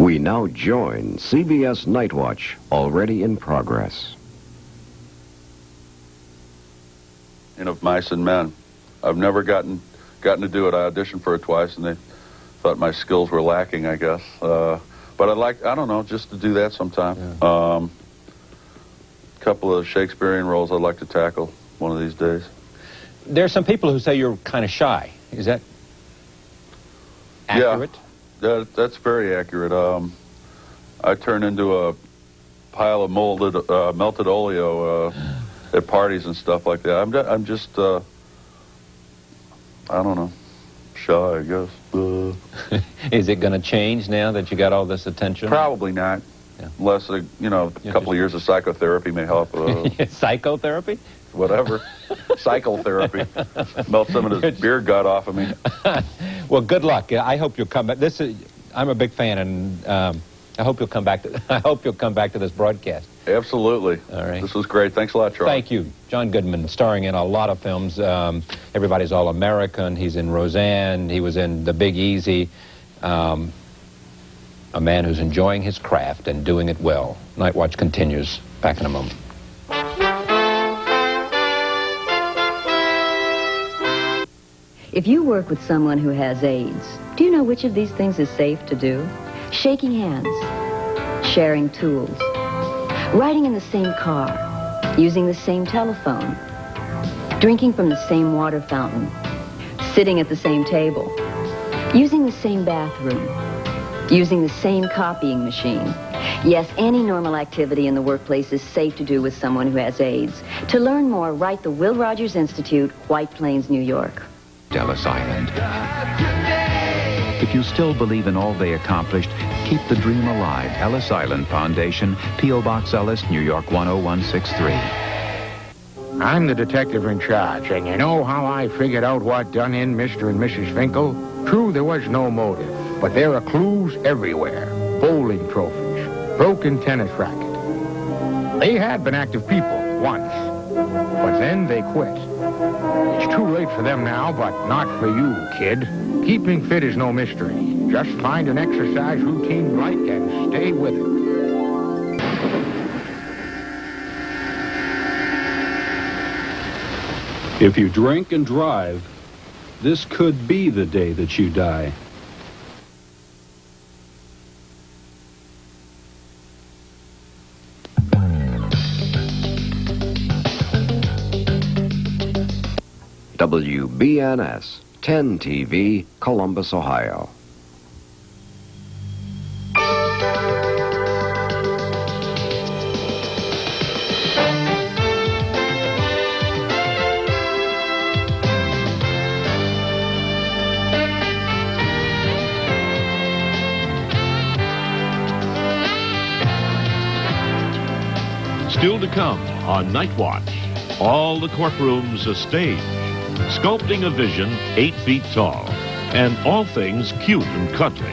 We now join CBS Nightwatch, already in progress. Of Mice and Men. I've never gotten to do it. I auditioned for it twice, and they thought my skills were lacking, I guess. But I don't know, just to do that sometime. Yeah. Couple of Shakespearean roles I'd like to tackle one of these days. There are some people who say you're kind of shy. Is that accurate? Yeah, that's very accurate. I turn into a pile of melted oleo at parties and stuff like that. I'm just, I don't know, shy, I guess. Is it going to change now that you got all this attention? Probably not. Yeah. Unless, a couple of years of psychotherapy may help. Psychotherapy? Whatever. Psychotherapy. Melt some of this beer gut off of me. Well, good luck. I hope you'll come back. I'm a big fan, and I hope you'll come back to this broadcast. Absolutely. All right. This was great. Thanks a lot, Charlie. Thank you. John Goodman, starring in a lot of films. Everybody's All-American. He's in Roseanne. He was in The Big Easy. A man who's enjoying his craft and doing it well. Nightwatch continues. Back in a moment. If you work with someone who has AIDS, do you know which of these things is safe to do? Shaking hands, sharing tools, riding in the same car, using the same telephone, drinking from the same water fountain, sitting at the same table, using the same bathroom, using the same copying machine. Yes, any normal activity in the workplace is safe to do with someone who has AIDS. To learn more, write the Will Rogers Institute, White Plains, New York. Ellis Island. If you still believe in all they accomplished, keep the dream alive. Ellis Island Foundation, P.O. Box Ellis, New York 10163. I'm the detective in charge, and you know how I figured out what done in Mr. and Mrs. Finkel? True, there was no motive, but there are clues everywhere. Bowling trophies, broken tennis racket. They had been active people once, but then they quit. It's too late for them now, but not for you, kid. Keeping fit is no mystery. Just find an exercise routine you like and stay with it. If you drink and drive, this could be the day that you die. WBNS 10 TV, Columbus, Ohio. Still to come on Nightwatch, all the courtrooms a stage, sculpting a vision 8 feet tall, and all things cute and cuddly.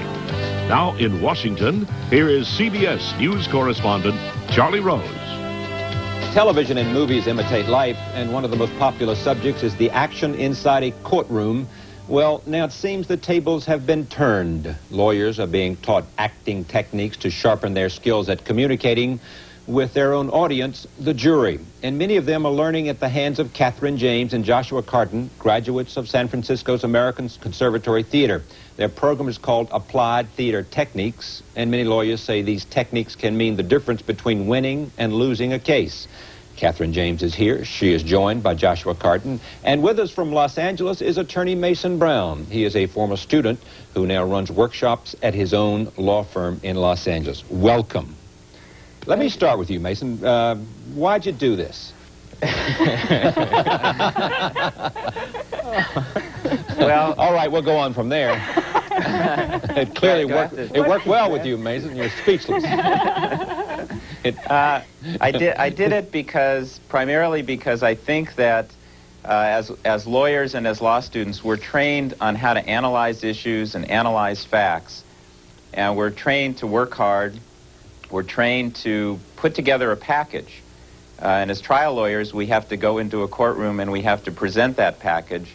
Now in Washington, here is CBS News correspondent Charlie Rose. Television and movies imitate life, and one of the most popular subjects is the action inside a courtroom. Well, now it seems the tables have been turned. Lawyers are being taught acting techniques to sharpen their skills at communicating with their own audience, the jury. And many of them are learning at the hands of Kathryn James and Joshua Carton, graduates of San Francisco's American Conservatory Theater. Their program is called Applied Theater Techniques, and many lawyers say these techniques can mean the difference between winning and losing a case. Kathryn James is here. She is joined by Joshua Carton. And with us from Los Angeles is attorney Mason Brown. He is a former student who now runs workshops at his own law firm in Los Angeles. Welcome. Let me start with you, Mason. Why'd you do this? Well, all right, we'll go on from there. It clearly worked. It worked well with you, Mason. You're speechless. I did it primarily because I think that as lawyers and as law students, we're trained on how to analyze issues and analyze facts, and we're trained to work hard. We're trained to put together a package. And as trial lawyers, we have to go into a courtroom and we have to present that package.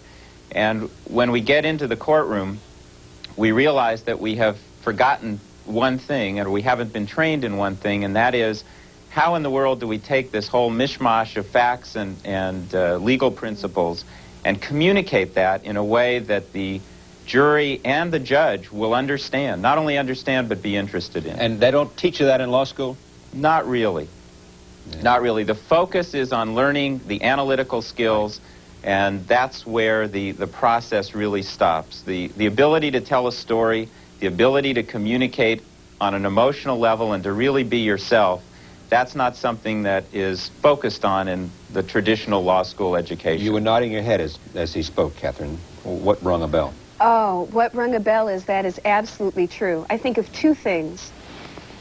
And when we get into the courtroom, we realize that we have forgotten one thing, and we haven't been trained in one thing, and that is, how in the world do we take this whole mishmash of facts and legal principles and communicate that in a way that the jury and the judge will understand, not only understand, but be interested in? And they don't teach you that in law school? Not really. Yeah. Not really. The focus is on learning the analytical skills, and that's where the process really stops. The ability to tell a story, the ability to communicate on an emotional level and to really be yourself, that's not something that is focused on in the traditional law school education. You were nodding your head as he spoke, Catherine. What rung a bell? Oh, what rung a bell is that is absolutely true. I think of two things.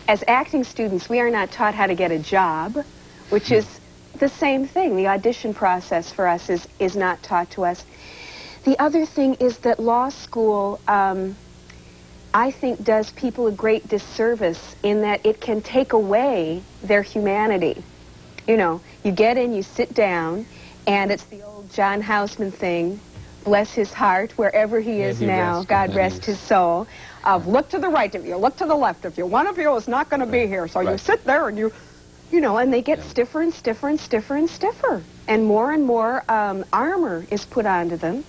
As acting students, we are not taught how to get a job, which is the same thing. The audition process for us is not taught to us. The other thing is that law school, I think, does people a great disservice in that it can take away their humanity. You know, you get in, you sit down, and it's the old John Houseman thing, bless his heart, wherever he is now, God rest his soul, of look to the right of you, look to the left of you. One of you is not going to be here, so you sit there and you know, and they get stiffer and stiffer and stiffer and stiffer. And more armor is put onto them.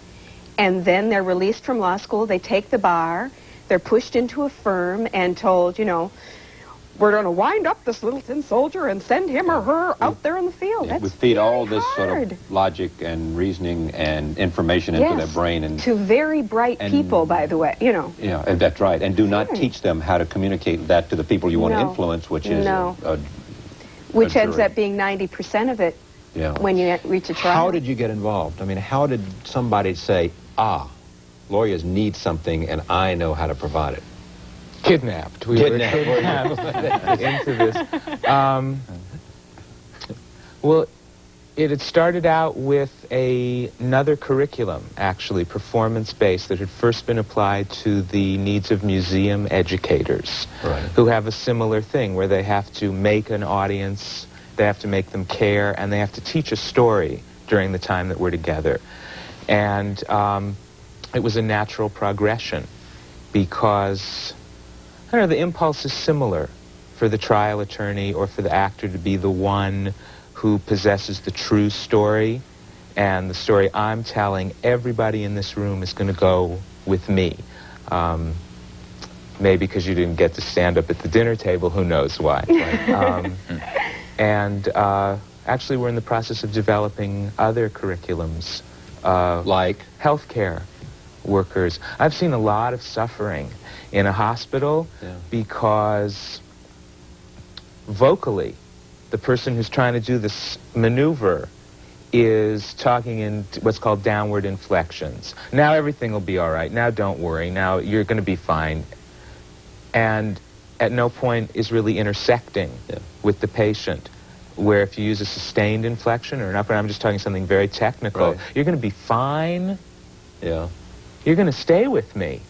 And then they're released from law school, they take the bar, they're pushed into a firm and told, you know, we're going to wind up this little tin soldier and send him or her out there in the field. Yeah, That's we feed all this hard. sort of logic and reasoning and information into their brain. And to very bright people, by the way, you know. Yeah, that's right. And do not teach them how to communicate that to the people you want to influence, which is which ends up being 90% of it when you reach a trial. How did you get involved? I mean, how did somebody say, lawyers need something and I know how to provide it? Kidnapped. We were kidnapped into this. Well, it had started out with another curriculum, actually, performance-based, that had first been applied to the needs of museum educators, who have a similar thing, where they have to make an audience, they have to make them care, and they have to teach a story during the time that we're together. And it was a natural progression, because I don't know, the impulse is similar for the trial attorney or for the actor to be the one who possesses the true story, and the story I'm telling, everybody in this room is going to go with me. Maybe because you didn't get to stand up at the dinner table, who knows why. And actually we're in the process of developing other curriculums. Like? Healthcare workers. I've seen a lot of suffering in a hospital because vocally the person who's trying to do this maneuver is talking in what's called downward inflections. Now everything will be all right. Now don't worry. Now you're going to be fine. And at no point is really intersecting with the patient, where if you use a sustained inflection or an upper, I'm just talking something very technical, you're going to be fine. Yeah. You're going to stay with me.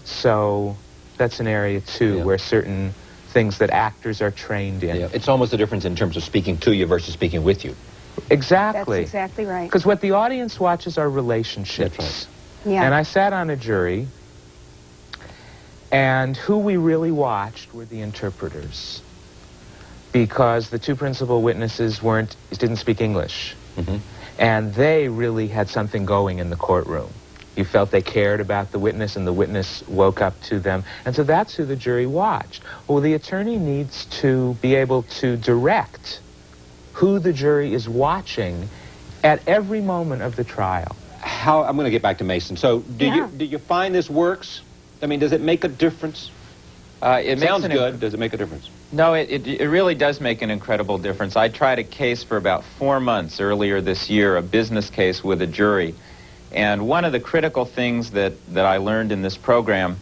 So that's an area, too, where certain things that actors are trained in. It's almost a difference in terms of speaking to you versus speaking with you. Exactly. That's exactly right. Because what the audience watches are relationships. That's right. Yeah. And I sat on a jury, and who we really watched were the interpreters, because the two principal witnesses didn't speak English. And they really had something going in the courtroom. You felt they cared about the witness, and the witness woke up to them. And so that's who the jury watched. Well, the attorney needs to be able to direct who the jury is watching at every moment of the trial. I'm going to get back to Mason. So do you find this works? I mean, does it make a difference? It sounds good. Does it make a difference? No, it really does make an incredible difference. I tried a case for about 4 months earlier this year, a business case with a jury. And one of the critical things that I learned in this program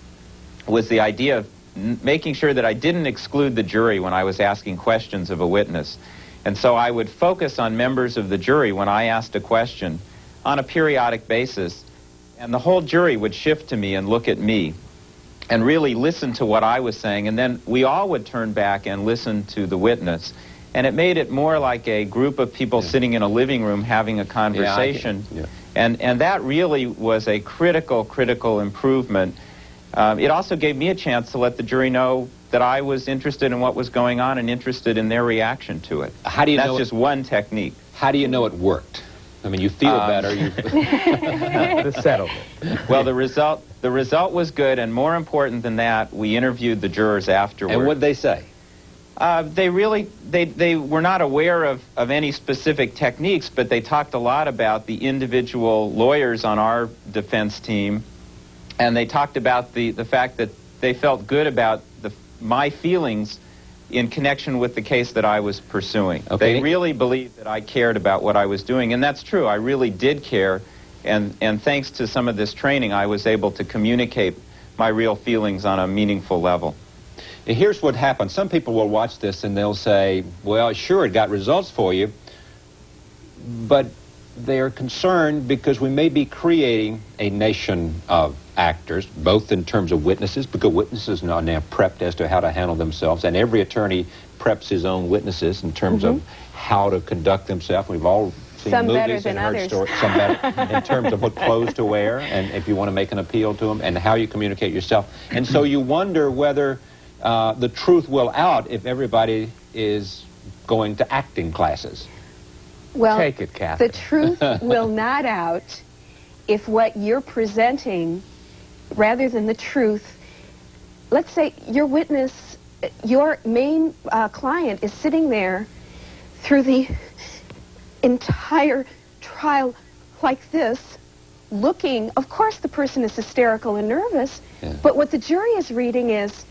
was the idea of making sure that I didn't exclude the jury when I was asking questions of a witness. And so I would focus on members of the jury when I asked a question on a periodic basis. And the whole jury would shift to me and look at me and really listen to what I was saying. And then we all would turn back and listen to the witness. And it made it more like a group of people sitting in a living room having a conversation. And that really was a critical improvement. it also gave me a chance to let the jury know that I was interested in what was going on and interested in their reaction to it. How do you know That's just one technique. How do you know it worked? I mean, you feel better. The settlement. Well, the result was good, and more important than that, we interviewed the jurors afterward. And what did they say? They were not aware of any specific techniques, but they talked a lot about the individual lawyers on our defense team, and they talked about the fact that they felt good about my feelings in connection with the case that I was pursuing. Okay. They really believed that I cared about what I was doing, and that's true. I really did care, and thanks to some of this training, I was able to communicate my real feelings on a meaningful level. And here's what happens. Some people will watch this and they'll say, well, sure, it got results for you, but they're concerned because we may be creating a nation of actors, both in terms of witnesses, because witnesses are now prepped as to how to handle themselves, and every attorney preps his own witnesses in terms of how to conduct themselves. We've all seen Some better movies than and heard others. stories, some better in terms of what clothes to wear, and if you want to make an appeal to them, and how you communicate yourself. And so you wonder whether the truth will out if everybody is going to acting classes. Well, Take it, Kathy. the truth will not out if what you're presenting, rather than the truth, let's say your witness, your main client is sitting there through the entire trial like this, looking, of course the person is hysterical and nervous, but what the jury is reading is,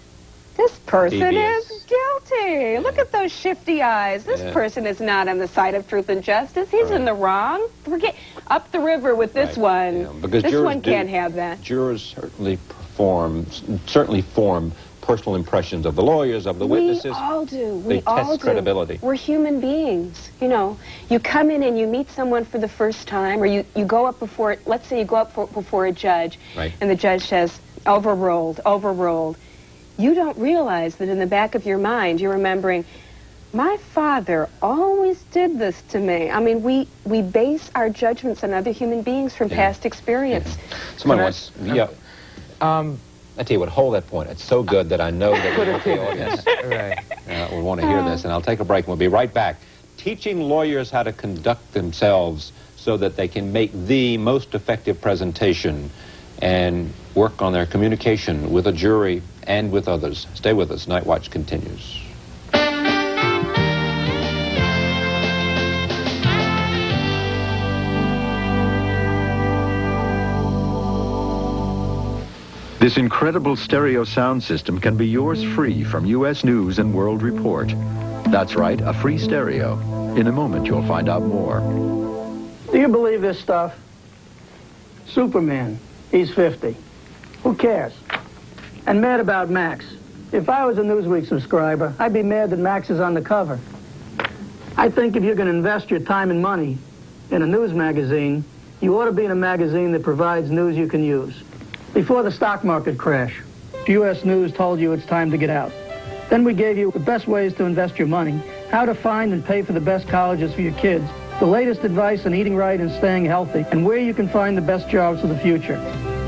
this person Devious. is guilty. Look at those shifty eyes. This person is not on the side of truth and justice. He's in the wrong. Forget up the river with this one. Yeah, because this jurors one can't have that. Jurors certainly form personal impressions of the lawyers, of the witnesses. We all do. They We all test do. credibility. We're human beings. You know, you come in and you meet someone for the first time, or you go up before, let's say you go up before a judge, and the judge says, overruled, overruled. You don't realize that in the back of your mind, you're remembering, my father always did this to me. I mean, we base our judgments on other human beings from past experience. Somebody wants, I tell you what, hold that point. It's so good that I know that the audience will want to hear this, and I'll take a break and we'll be right back. Teaching lawyers how to conduct themselves so that they can make the most effective presentation and work on their communication with a jury and with others. Stay with us. Nightwatch continues. This incredible stereo sound system can be yours free from U.S. News and World Report. That's right, a free stereo. In a moment, you'll find out more. Do you believe this stuff? Superman, he's 50. Who cares? And mad about Max. If I was a Newsweek subscriber, I'd be mad that Max is on the cover. I think if you're going to invest your time and money in a news magazine, you ought to be in a magazine that provides news you can use. Before the stock market crash, U.S. News told you it's time to get out. Then we gave you the best ways to invest your money, how to find and pay for the best colleges for your kids, the latest advice on eating right and staying healthy, and where you can find the best jobs for the future.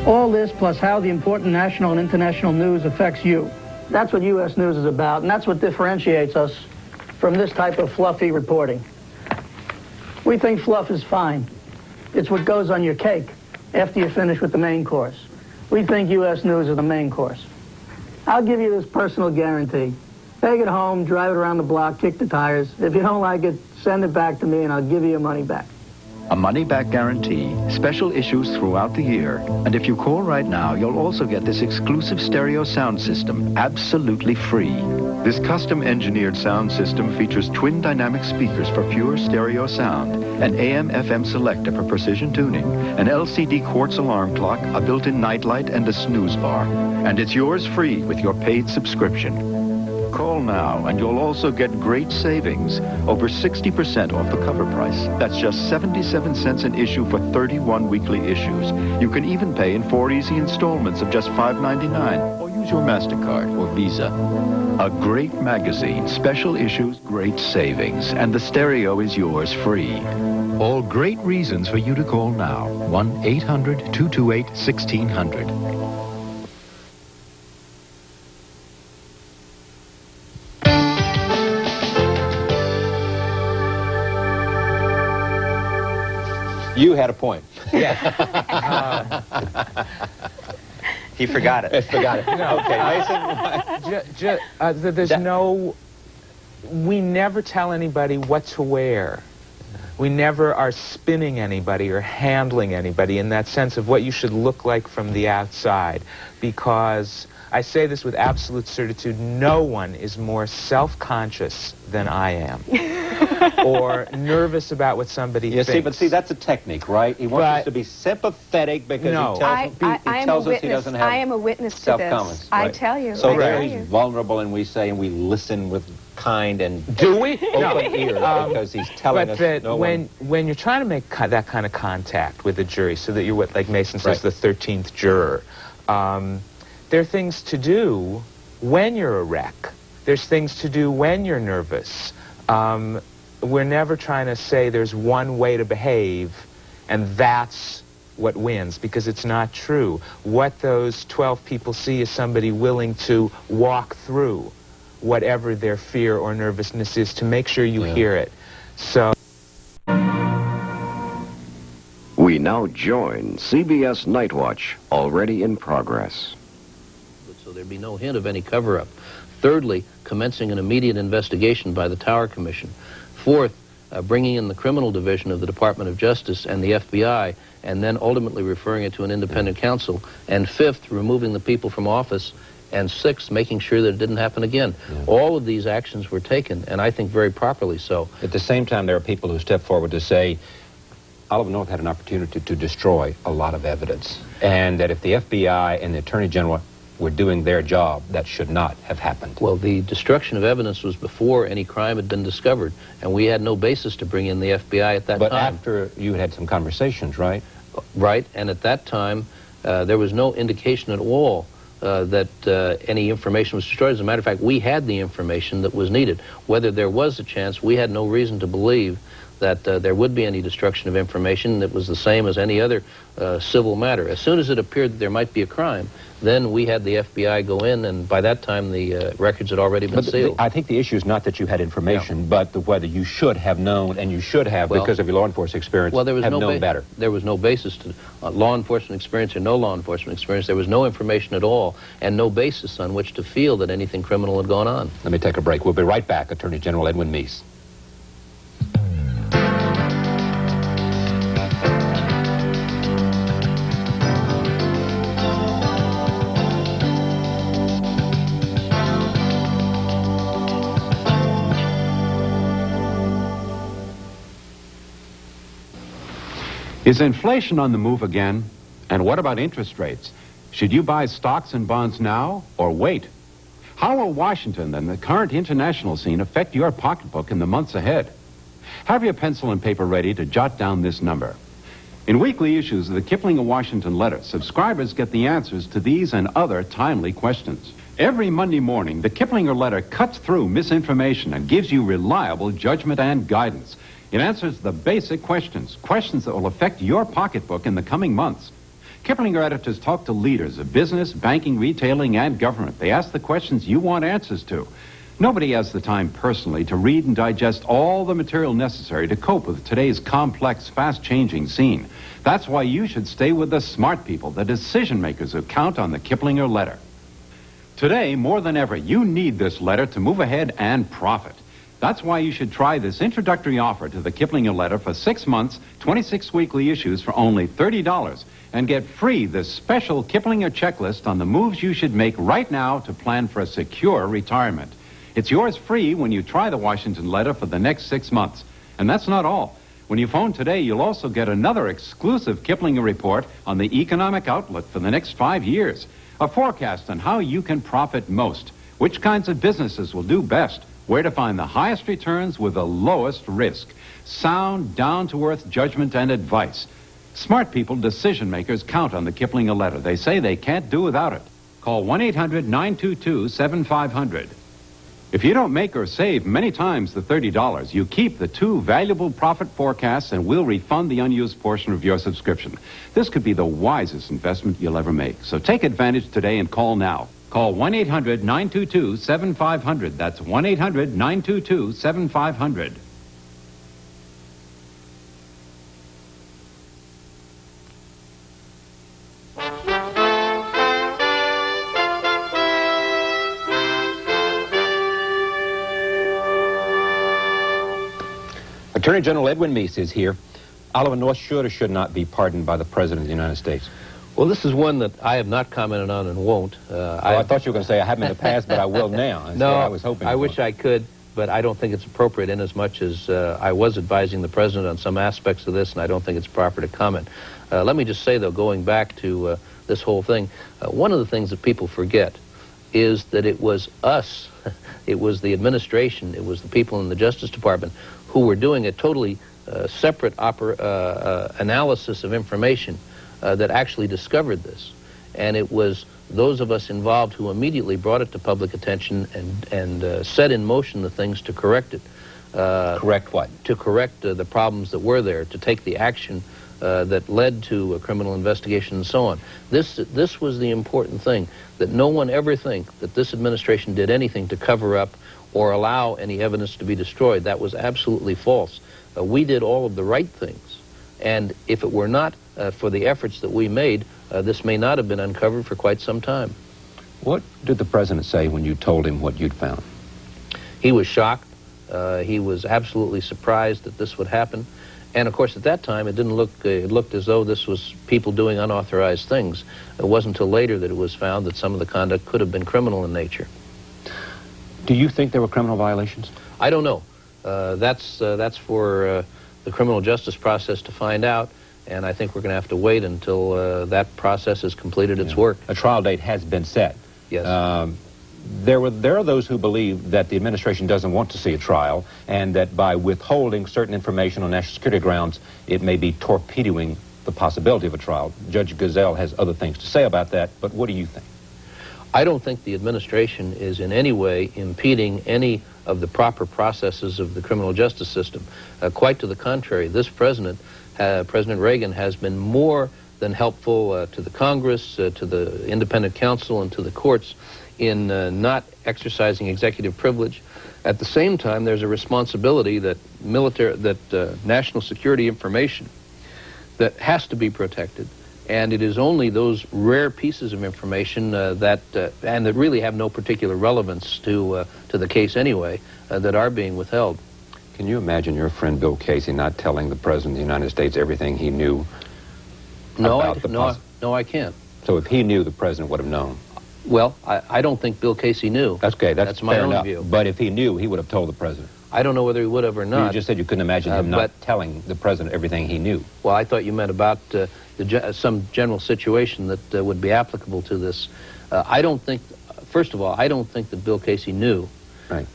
All this plus how the important national and international news affects you. That's what U.S. News is about, and that's what differentiates us from this type of fluffy reporting. We think fluff is fine. It's what goes on your cake after you finish with the main course. We think U.S. News is the main course. I'll give you this personal guarantee. Take it home, drive it around the block, kick the tires. If you don't like it, send it back to me and I'll give you your money back. A money-back guarantee, special issues throughout the year. And if you call right now, you'll also get this exclusive stereo sound system absolutely free. This custom-engineered sound system features twin dynamic speakers for pure stereo sound, an AM/FM selector for precision tuning, an LCD quartz alarm clock, a built-in nightlight, and a snooze bar. And it's yours free with your paid subscription. Call now, and you'll also get great savings, over 60% off the cover price. That's just 77 cents an issue for 31 weekly issues. You can even pay in 4 easy installments of just $5.99, or use your MasterCard or Visa. A great magazine, special issues, great savings, and the stereo is yours free. All great reasons for you to call now. 1-800-228-1600. You had a point. Yes. He forgot it. Forgot it. No. Okay, Mason. There's no... We never tell anybody what to wear. We never are spinning anybody or handling anybody in that sense of what you should look like from the outside. Because, I say this with absolute certitude, no one is more self-conscious than I am. Or nervous about what somebody thinks. See, but see, that's a technique, right? He wants us to be sympathetic because he tells us he doesnn't have I am a witness to self-confidence. this. Right. I tell you. So I there tell he's you. vulnerable, and we say, and we listen with kind and do we? open ears because he's telling us when you're trying to make that kind of contact with the jury so that you're what, like Mason says, the 13th juror, there are things to do when you're a wreck. There's things to do when you're nervous. We're never trying to say there's one way to behave and that's what wins, because it's not true. What those 12 people see is somebody willing to walk through whatever their fear or nervousness is to make sure you hear it. So We now join CBS Nightwatch, already in progress. So there'd be no hint of any cover-up. Thirdly, commencing an immediate investigation by the Tower Commission. Fourth, bringing in the criminal division of the Department of Justice and the FBI, and then ultimately referring it to an independent counsel. And fifth, removing the people from office. And sixth, making sure that it didn't happen again. All of these actions were taken, and I think very properly so. At the same time, there are people who step forward to say, Oliver North had an opportunity to destroy a lot of evidence, and that if the FBI and the Attorney General were doing their job, that should not have happened. Well, the destruction of evidence was before any crime had been discovered, and we had no basis to bring in the FBI at that time. But after you had some conversations, right? Right, and at that time, there was no indication at all that any information was destroyed. As a matter of fact, we had the information that was needed. Whether there was a chance, we had no reason to believe that there would be any destruction of information that was the same as any other civil matter. As soon as it appeared that there might be a crime, then we had the FBI go in, and by that time the records had already been sealed. I think the issue is not that you had information, but whether you should have known, and you should have, because of your law enforcement experience, have known better. There was no basis to law enforcement experience or no law enforcement experience. There was no information at all, and no basis on which to feel that anything criminal had gone on. Let me take a break. We'll be right back. Attorney General Edwin Meese. Is inflation on the move again? And what about interest rates? Should you buy stocks and bonds now or wait? How will Washington and the current international scene affect your pocketbook in the months ahead? Have your pencil and paper ready to jot down this number. In weekly issues of the Kipling of Washington Letter, subscribers get the answers to these and other timely questions. Every Monday morning, the Kiplinger Letter cuts through misinformation and gives you reliable judgment and guidance. It answers the basic questions that will affect your pocketbook in the coming months. Kiplinger editors talk to leaders of business, banking, retailing, and government. They ask the questions you want answers to. Nobody has the time personally to read and digest all the material necessary to cope with today's complex, fast-changing scene. That's why you should stay with the smart people, the decision makers who count on the Kiplinger Letter. Today, more than ever, you need this letter to move ahead and profit. That's why you should try this introductory offer to the Kiplinger Letter for 6 months, 26 weekly issues for only $30, and get free this special Kiplinger checklist on the moves you should make right now to plan for a secure retirement. It's yours free when you try the Washington Letter for the next 6 months. And that's not all. When you phone today, you'll also get another exclusive Kiplinger report on the economic outlook for the next 5 years. A forecast on how you can profit most, which kinds of businesses will do best, where to find the highest returns with the lowest risk. Sound, down-to-earth judgment and advice. Smart people, decision makers, count on the Kiplinger Letter. They say they can't do without it. Call 1-800-922-7500. If you don't make or save many times the $30, you keep the 2 valuable profit forecasts and we'll refund the unused portion of your subscription. This could be the wisest investment you'll ever make. So take advantage today and call now. Call 1-800-922-7500. That's 1-800-922-7500. Attorney General Edwin Meese is here. Oliver North should or should not be pardoned by the President of the United States? Well, this is one that I have not commented on and won't. I thought you were going to say I haven't in the past, but I will now. That's no, what I was hoping I for. wish I could, but I don't think it's appropriate in as much as I was advising the President on some aspects of this, and I don't think it's proper to comment. Let me just say, though, going back to this whole thing, one of the things that people forget is that it was us, it was the administration, it was the people in the Justice Department who were doing a totally separate analysis of information that actually discovered this. And it was those of us involved who immediately brought it to public attention and set in motion the things to correct it. Correct what? To correct the problems that were there, to take the action that led to a criminal investigation and so on. This was the important thing, that no one ever think that this administration did anything to cover up or allow any evidence to be destroyed. That was absolutely false. We did all of the right things. And if it were not for the efforts that we made, this may not have been uncovered for quite some time. What did the President say when you told him what you'd found? He was shocked. He was absolutely surprised that this would happen. And of course, at that time, it didn't look, it looked as though this was people doing unauthorized things. It wasn't until later that it was found that some of the conduct could have been criminal in nature. Do you think there were criminal violations? I don't know. That's for the criminal justice process to find out, and I think we're going to have to wait until that process has completed its work. A trial date has been set. Yes. There are those who believe that the administration doesn't want to see a trial, and that by withholding certain information on national security grounds, it may be torpedoing the possibility of a trial. Judge Gazelle has other things to say about that, but what do you think? I don't think the administration is in any way impeding any of the proper processes of the criminal justice system. Quite to the contrary, this president, President Reagan, has been more than helpful to the Congress, to the independent counsel, and to the courts in not exercising executive privilege. At the same time, there's a responsibility that national security information that has to be protected. And it is only those rare pieces of information and that really have no particular relevance to the case anyway, that are being withheld. Can you imagine your friend Bill Casey not telling the President of the United States everything he knew about the No, I can't. So if he knew, the President would have known? Well, I don't think Bill Casey knew. That's okay. That's my fair own enough. view. But if he knew, he would have told the President. I don't know whether he would have or not. You just said you couldn't imagine him not telling the President everything he knew. Well, I thought you meant about some general situation that would be applicable to this. I don't think, first of all, I don't think that Bill Casey knew. Right.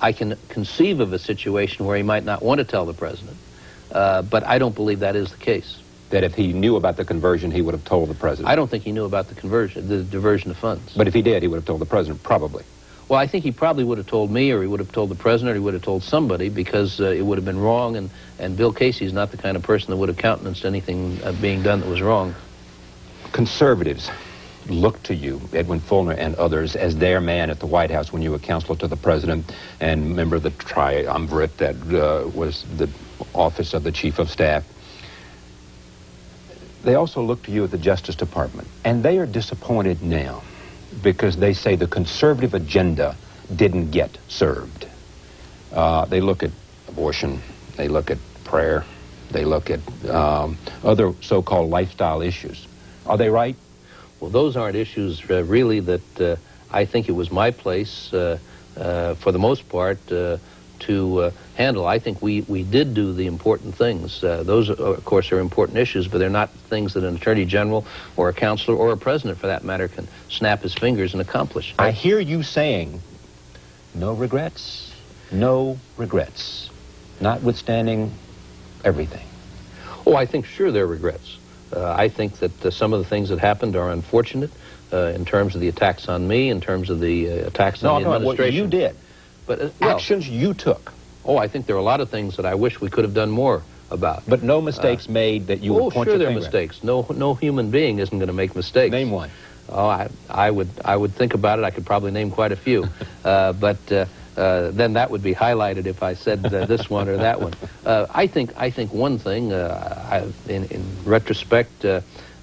I can conceive of a situation where he might not want to tell the President, but I don't believe that is the case. That if he knew about the conversion, he would have told the President? I don't think he knew about the conversion, the diversion of funds. But if he did, he would have told the President, probably. Well, I think he probably would have told me, or he would have told the President, or he would have told somebody, because it would have been wrong, and Bill Casey is not the kind of person that would have countenanced anything being done that was wrong. Conservatives look to you, Edwin Fulner and others, as their man at the White House when you were counselor to the President and member of the triumvirate that was the office of the Chief of Staff. They also look to you at the Justice Department, and they are disappointed now because they say the conservative agenda didn't get served. They look at abortion, they look at prayer, they look at other so-called lifestyle issues. Are they right? Well, those aren't issues really that I think it was my place, for the most part, to handle. I think we did do the important things. Those, of course, are important issues, but they're not things that an attorney general or a counselor or a president, for that matter, can snap his fingers and accomplish. I hear you saying no regrets, notwithstanding everything. Oh, I think sure there are regrets. I think that some of the things that happened are unfortunate in terms of the attacks on me, in terms of the attacks on the administration. What you did. But actions you took. Oh, I think there are a lot of things that I wish we could have done more about. But no mistakes made that you would point your finger at? Oh, sure there are mistakes. No human being isn't going to make mistakes. Name one. Oh, I would think about it. I could probably name quite a few. But then that would be highlighted if I said this one or that one. I think one thing, in retrospect,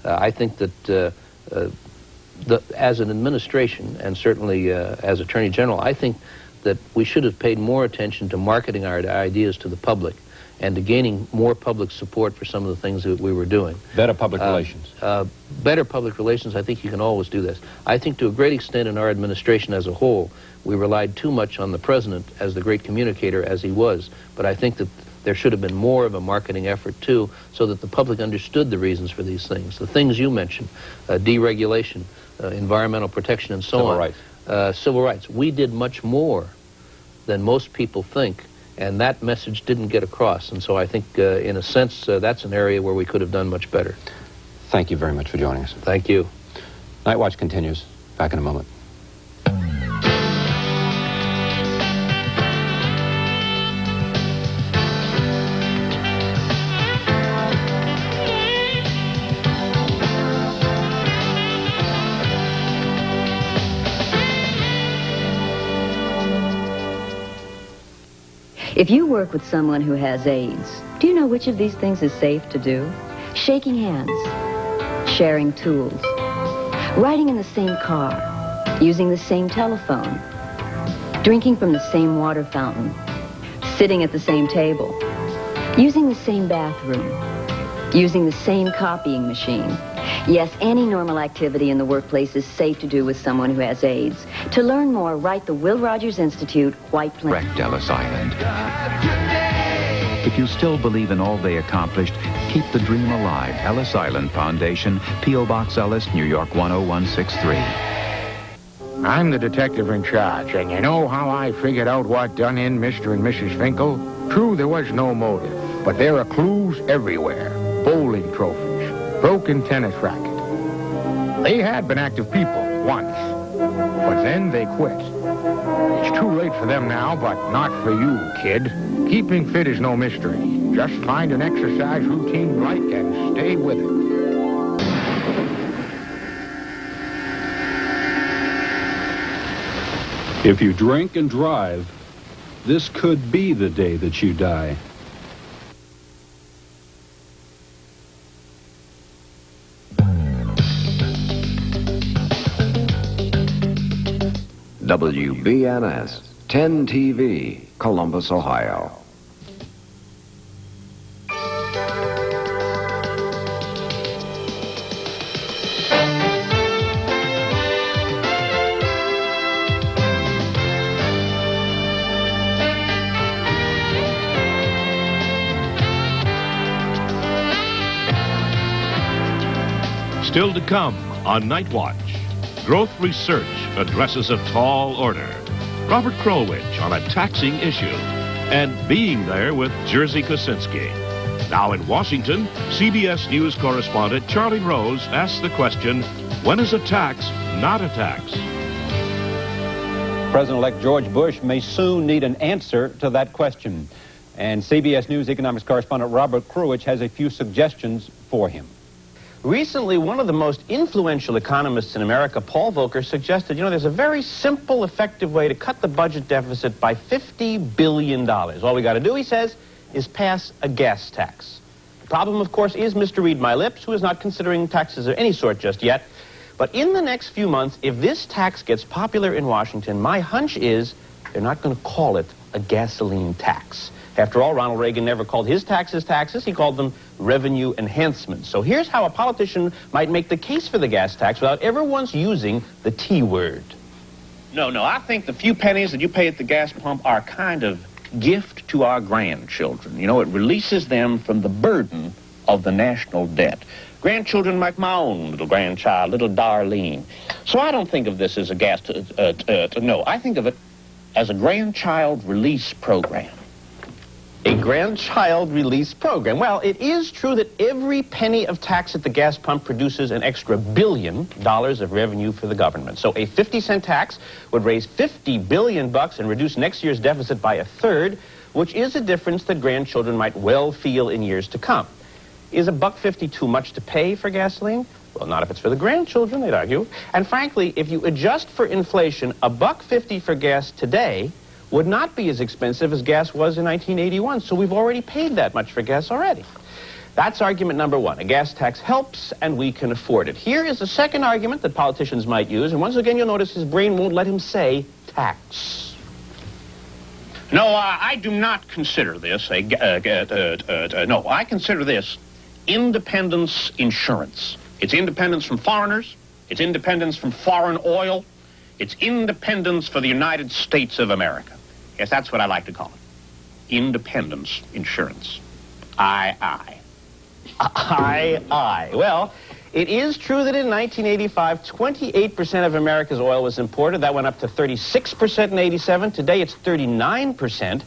I think that as an administration, and certainly as Attorney General, I think that we should have paid more attention to marketing our ideas to the public and to gaining more public support for some of the things that we were doing. Better public relations. Better public relations, I think you can always do this. I think to a great extent in our administration as a whole, we relied too much on the president as the great communicator as he was. But I think that there should have been more of a marketing effort too, so that the public understood the reasons for these things. The things you mentioned, deregulation, environmental protection and so on. Civil rights. We did much more than most people think, and that message didn't get across. And so I think, in a sense, that's an area where we could have done much better. Thank you very much for joining us. Thank you. Nightwatch continues. Back in a moment. If you work with someone who has AIDS, do you know which of these things is safe to do? Shaking hands, sharing tools, riding in the same car, using the same telephone, drinking from the same water fountain, sitting at the same table, using the same bathroom, using the same copying machine. Yes, any normal activity in the workplace is safe to do with someone who has AIDS. To learn more, write the Will Rogers Institute White Plain. Wrecked Ellis Island. If you still believe in all they accomplished, keep the dream alive. Ellis Island Foundation, P.O. Box Ellis, New York 10163. I'm the detective in charge, and you know how I figured out what done in Mr. and Mrs. Finkel? True, there was no motive, but there are clues everywhere. Bowling trophies. Broken tennis racket. They had been active people once, but then they quit. It's too late for them now, but not for you, kid. Keeping fit is no mystery. Just find an exercise routine you like and stay with it. If you drink and drive, this could be the day that you die. WBNS 10 TV, Columbus, Ohio. Still to come on Nightwatch. Growth research addresses a tall order. Robert Krulwich on a taxing issue. And being there with Jerzy Kosinski. Now in Washington, CBS News correspondent Charlie Rose asks the question, when is a tax not a tax? President-elect George Bush may soon need an answer to that question. And CBS News economics correspondent Robert Krulwich has a few suggestions for him. Recently, one of the most influential economists in America, Paul Volcker, suggested, there's a very simple, effective way to cut the budget deficit by $50 billion. All we got to do, he says, is pass a gas tax. The problem, of course, is Mr. Read My Lips, who is not considering taxes of any sort just yet. But in the next few months, if this tax gets popular in Washington, my hunch is they're not going to call it a gasoline tax. After all, Ronald Reagan never called his taxes taxes. He called them revenue enhancements. So here's how a politician might make the case for the gas tax without ever once using the T word. No, I think the few pennies that you pay at the gas pump are a kind of gift to our grandchildren. It releases them from the burden of the national debt. Grandchildren like my own little grandchild, little Darlene. So I don't think of this as a gas no, I think of it as a grandchild release program. A grandchild release program. Well, it is true that every penny of tax at the gas pump produces an extra $1 billion of revenue for the government. So a 50-cent tax would raise $50 billion and reduce next year's deficit by a third, which is a difference that grandchildren might well feel in years to come. Is $1.50 too much to pay for gasoline? Well, not if it's for the grandchildren, they'd argue. And frankly, if you adjust for inflation, $1.50 for gas today would not be as expensive as gas was in 1981, so we've already paid that much for gas already. That's argument number one. A gas tax helps, and we can afford it. Here is the second argument that politicians might use, and once again you'll notice his brain won't let him say tax. No, I do not consider this no, I consider this independence insurance. It's independence from foreigners. It's independence from foreign oil. It's independence for the United States of America. Yes, that's what I like to call it. Independence insurance. Aye. Well, it is true that in 1985, 28% of America's oil was imported. That went up to 36% in 87. Today, it's 39%.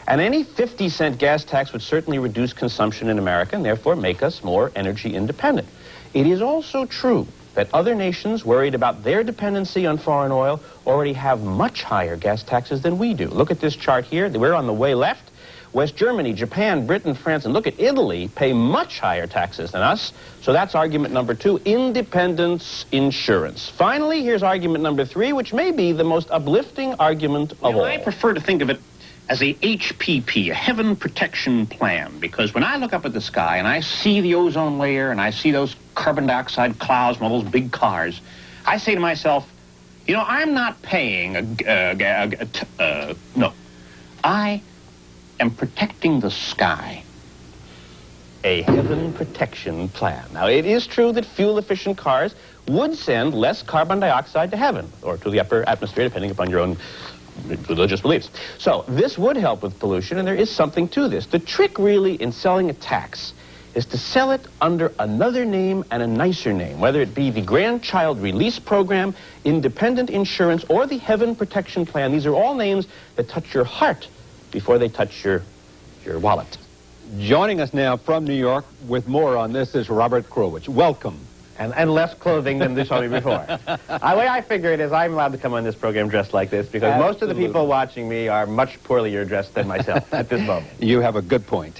And any 50-cent gas tax would certainly reduce consumption in America and therefore make us more energy independent. It is also true that other nations worried about their dependency on foreign oil already have much higher gas taxes than we do. Look at this chart here. We're on the way left. West Germany, Japan, Britain, France, and look at Italy pay much higher taxes than us. So that's argument number 2, independence insurance. Finally, here's argument number 3, which may be the most uplifting argument of all. I prefer to think of it as a HPP, a heaven protection plan, because when I look up at the sky and I see the ozone layer and I see those carbon dioxide clouds from all those big cars, I say to myself, you know, I'm not paying no. I am protecting the sky. A heaven protection plan. Now, it is true that fuel-efficient cars would send less carbon dioxide to heaven, or to the upper atmosphere, depending upon your own religious beliefs. So, this would help with pollution, and there is something to this. The trick, really, in selling a tax is to sell it under another name and a nicer name, whether it be the Grandchild Release Program, Independent Insurance, or the Heaven Protection Plan. These are all names that touch your heart before they touch your wallet. Joining us now from New York with more on this is Robert Krulwich. Welcome. And less clothing than they saw me before. The way I figure it is I'm allowed to come on this program dressed like this because most of the people watching me are much poorlier dressed than myself at this moment. You have a good point.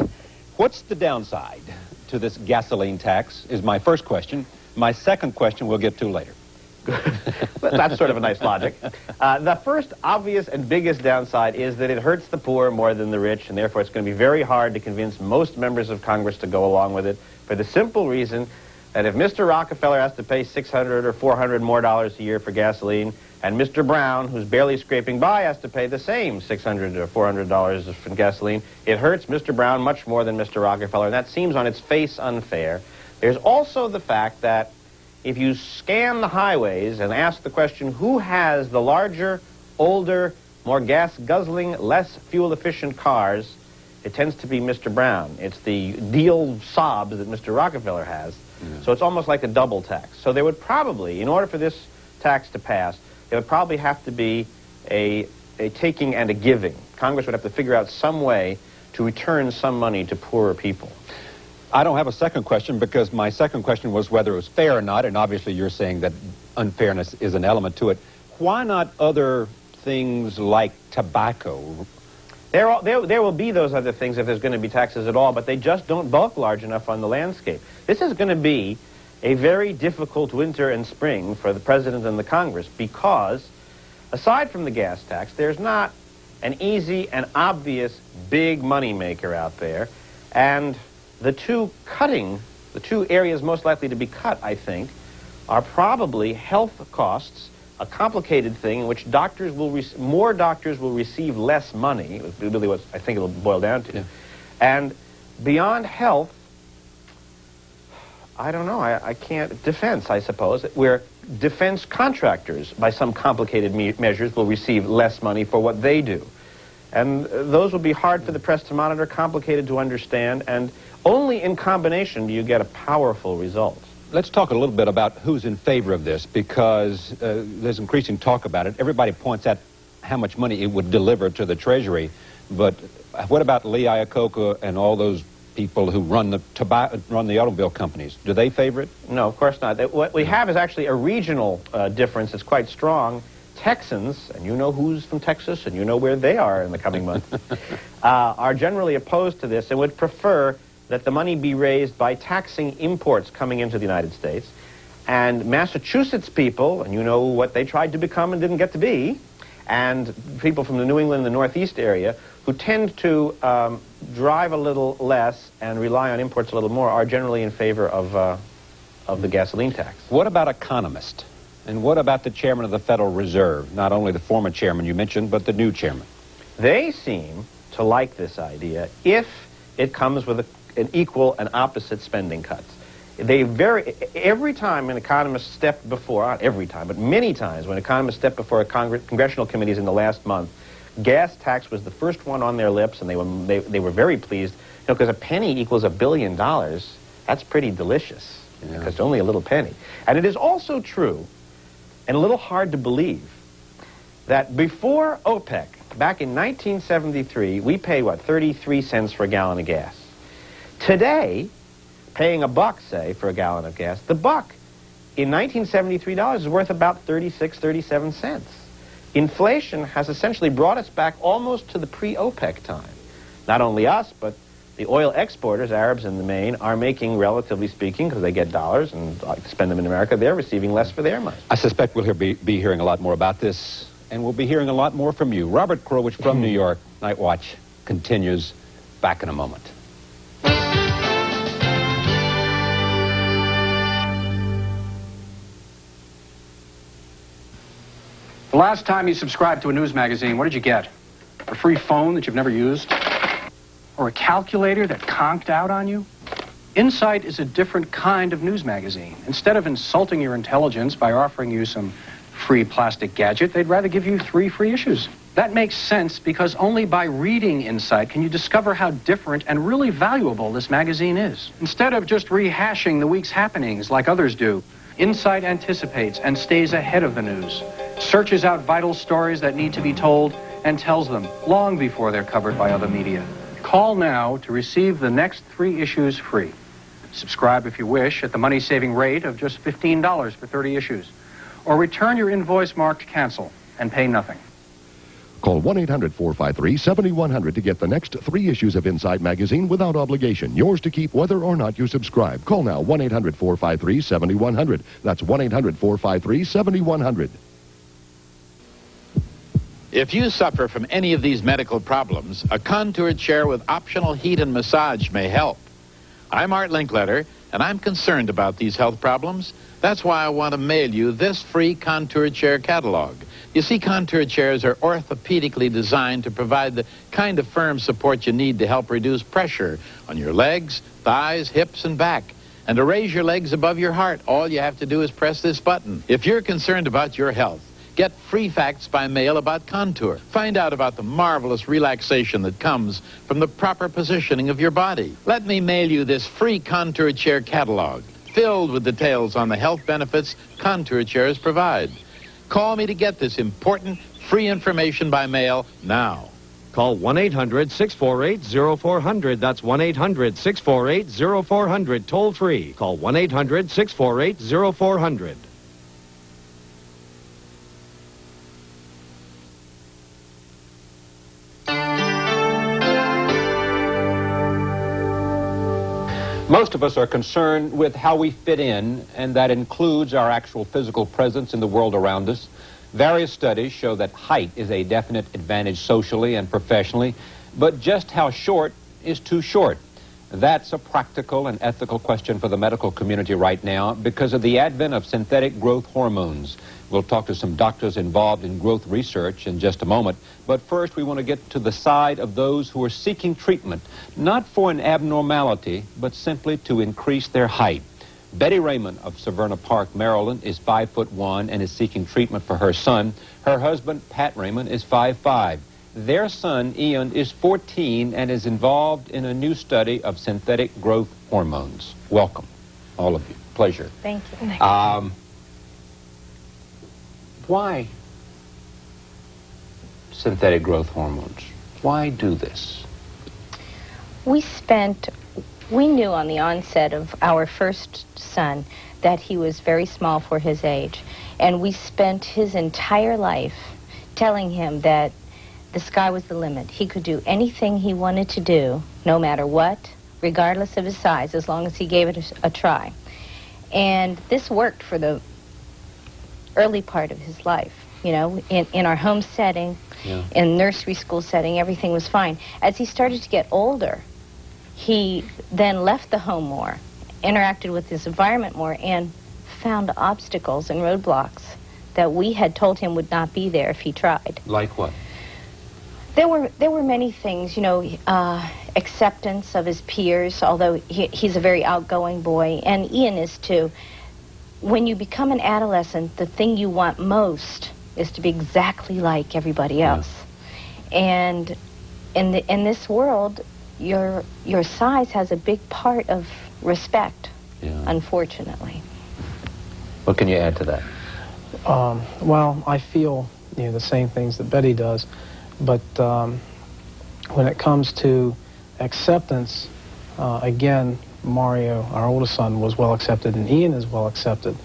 What's the downside to this gasoline tax is my first question. My second question we'll get to later. That's sort of a nice logic. The first obvious and biggest downside is that it hurts the poor more than the rich, and therefore it's going to be very hard to convince most members of Congress to go along with it for the simple reason that if Mr. Rockefeller has to pay $600 or $400 more a year for gasoline, and Mr. Brown, who's barely scraping by, has to pay the same $600 or $400 for gasoline, it hurts Mr. Brown much more than Mr. Rockefeller, and that seems on its face unfair. There's also the fact that if you scan the highways and ask the question, who has the larger, older, more gas-guzzling, less fuel-efficient cars, it tends to be Mr. Brown. It's the deal sobs that Mr. Rockefeller has. So it's almost like a double tax. So there would probably, in order for this tax to pass, there would probably have to be a taking and a giving. Congress would have to figure out some way to return some money to poorer people. I don't have a second question because my second question was whether it was fair or not, and obviously you're saying that unfairness is an element to it. Why not other things like tobacco? There will be those other things if there's going to be taxes at all, but they just don't bulk large enough on the landscape. This is going to be a very difficult winter and spring for the President and the Congress because, aside from the gas tax, there's not an easy and obvious big money maker out there, and the two areas most likely to be cut, I think, are probably health costs, a complicated thing in which more doctors will receive less money, is really what I think it'll boil down to. Yeah. And beyond health, I don't know, I can't, defense, I suppose, where defense contractors, by some complicated measures, will receive less money for what they do. And those will be hard for the press to monitor, complicated to understand, and only in combination do you get a powerful result. Let's talk a little bit about who's in favor of this, because there's increasing talk about it. Everybody points at how much money it would deliver to the Treasury, but what about Lee Iacocca and all those people who run the automobile companies? Do they favor it? No, of course not. What we have is actually a regional difference that's quite strong. Texans, and you know who's from Texas, and you know where they are in the coming months, are generally opposed to this and would prefer that the money be raised by taxing imports coming into the United States. And Massachusetts people, and you know what they tried to become and didn't get to be, and people from the New England and the Northeast area who tend to drive a little less and rely on imports a little more are generally in favor of the gasoline tax. What about economists? And what about the chairman of the Federal Reserve? Not only the former chairman you mentioned, but the new chairman. They seem to like this idea if it comes with an equal and opposite spending cuts. Every time an economist stepped before, not every time, but many times when economists stepped before congressional committees in the last month, gas tax was the first one on their lips, and they were very pleased. Because a penny equals $1 billion. That's pretty delicious, because it's only a little penny. And it is also true, and a little hard to believe, that before OPEC, back in 1973, we paid, 33 cents for a gallon of gas. Today, paying $1, say, for a gallon of gas, the buck in 1973 dollars is worth about 36, 37 cents. Inflation has essentially brought us back almost to the pre-OPEC time. Not only us, but the oil exporters, Arabs in the main, are making, relatively speaking, because they get dollars and like to spend them in America, they're receiving less for their money. I suspect we'll be hearing a lot more about this, and we'll be hearing a lot more from you. Robert Krulwich from New York. Nightwatch continues back in a moment. The last time you subscribed to a news magazine, what did you get? A free phone that you've never used? Or a calculator that conked out on you? Insight is a different kind of news magazine. Instead of insulting your intelligence by offering you some free plastic gadget, they'd rather give you 3 free issues. That makes sense because only by reading Insight can you discover how different and really valuable this magazine is. Instead of just rehashing the week's happenings like others do, Insight anticipates and stays ahead of the news, searches out vital stories that need to be told, and tells them long before they're covered by other media. Call now to receive the next 3 issues free. Subscribe if you wish at the money-saving rate of just $15 for 30 issues. Or return your invoice marked cancel and pay nothing. Call 1-800-453-7100 to get the next 3 issues of Inside Magazine without obligation. Yours to keep whether or not you subscribe. Call now, 1-800-453-7100. That's 1-800-453-7100. If you suffer from any of these medical problems, a contoured chair with optional heat and massage may help. I'm Art Linkletter, and I'm concerned about these health problems. That's why I want to mail you this free contoured chair catalog. You see, contoured chairs are orthopedically designed to provide the kind of firm support you need to help reduce pressure on your legs, thighs, hips, and back. And to raise your legs above your heart, all you have to do is press this button. If you're concerned about your health, get free facts by mail about Contour. Find out about the marvelous relaxation that comes from the proper positioning of your body. Let me mail you this free Contour chair catalog, filled with details on the health benefits Contour chairs provide. Call me to get this important free information by mail now. Call 1-800-648-0400. That's 1-800-648-0400. Toll free. Call 1-800-648-0400. Most of us are concerned with how we fit in, and that includes our actual physical presence in the world around us. Various studies show that height is a definite advantage socially and professionally, but just how short is too short? That's a practical and ethical question for the medical community right now because of the advent of synthetic growth hormones. We'll talk to some doctors involved in growth research in just a moment. But first, we want to get to the side of those who are seeking treatment, not for an abnormality, but simply to increase their height. Betty Raymond of Severna Park, Maryland, is 5'1" and is seeking treatment for her son. Her husband, Pat Raymond, is 5'5". Their son, Ian, is 14 and is involved in a new study of synthetic growth hormones. Welcome, all of you. Pleasure. Thank you. Why synthetic growth hormones? Why do this? We knew on the onset of our first son that he was very small for his age, and we spent his entire life telling him that the sky was the limit. He could do anything he wanted to do, no matter what, regardless of his size, as long as he gave it a try. And this worked for the early part of his life. You know, in our home setting, in nursery school setting, everything was fine. As he started to get older, he then left the home more, interacted with his environment more, and found obstacles and roadblocks that we had told him would not be there if he tried. Like what? There were many things, you know, acceptance of his peers, although he's a very outgoing boy, and Ian is too. When you become an adolescent, the thing you want most is to be exactly like everybody else. And in this world, your size has a big part of respect, unfortunately. What can you add to that? Well, I feel the same things that Betty does, but when it comes to acceptance, again, Mario, our oldest son, was well accepted, and Ian is well accepted.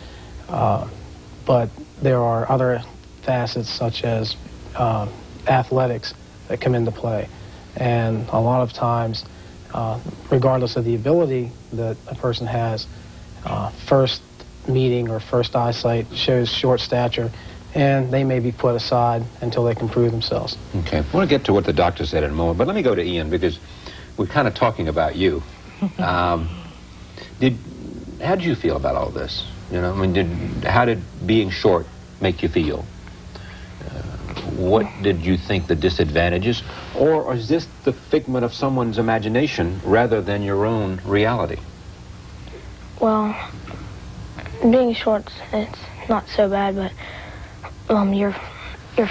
But there are other facets, such as athletics, that come into play. And a lot of times, regardless of the ability that a person has, first meeting or first eyesight shows short stature, and they may be put aside until they can prove themselves. Okay, I want to get to what the doctor said in a moment, but let me go to Ian, because we're kind of talking about you. How did you feel about all this? You know, I mean, how did being short make you feel? What did you think the disadvantages, or is this the figment of someone's imagination rather than your own reality? Well, being short, it's not so bad, but your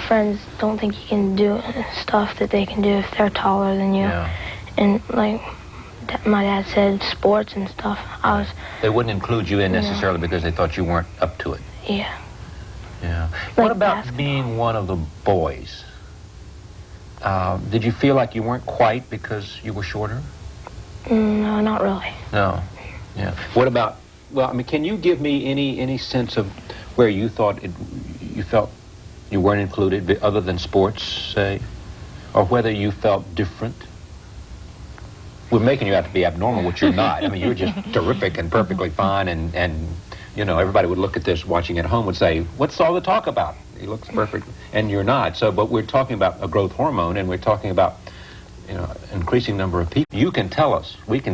friends don't think you can do stuff that they can do if they're taller than you. Yeah. And like my dad said, sports and stuff. They wouldn't include you in necessarily because they thought you weren't up to it. Yeah. Yeah. Like what about being one of the boys? Did you feel like you weren't quite because you were shorter? No, not really. No. Yeah. What about? Well, I mean, can you give me any sense of where you thought you felt you weren't included, other than sports, say, or whether you felt different? We're making you out to be abnormal, which you're not. I mean, you're just terrific and perfectly fine, and you know, everybody would look at this watching at home would say, what's all the talk about? He looks perfect, and you're not. So, but we're talking about a growth hormone, and we're talking about, you know, increasing number of people. You can tell us. We can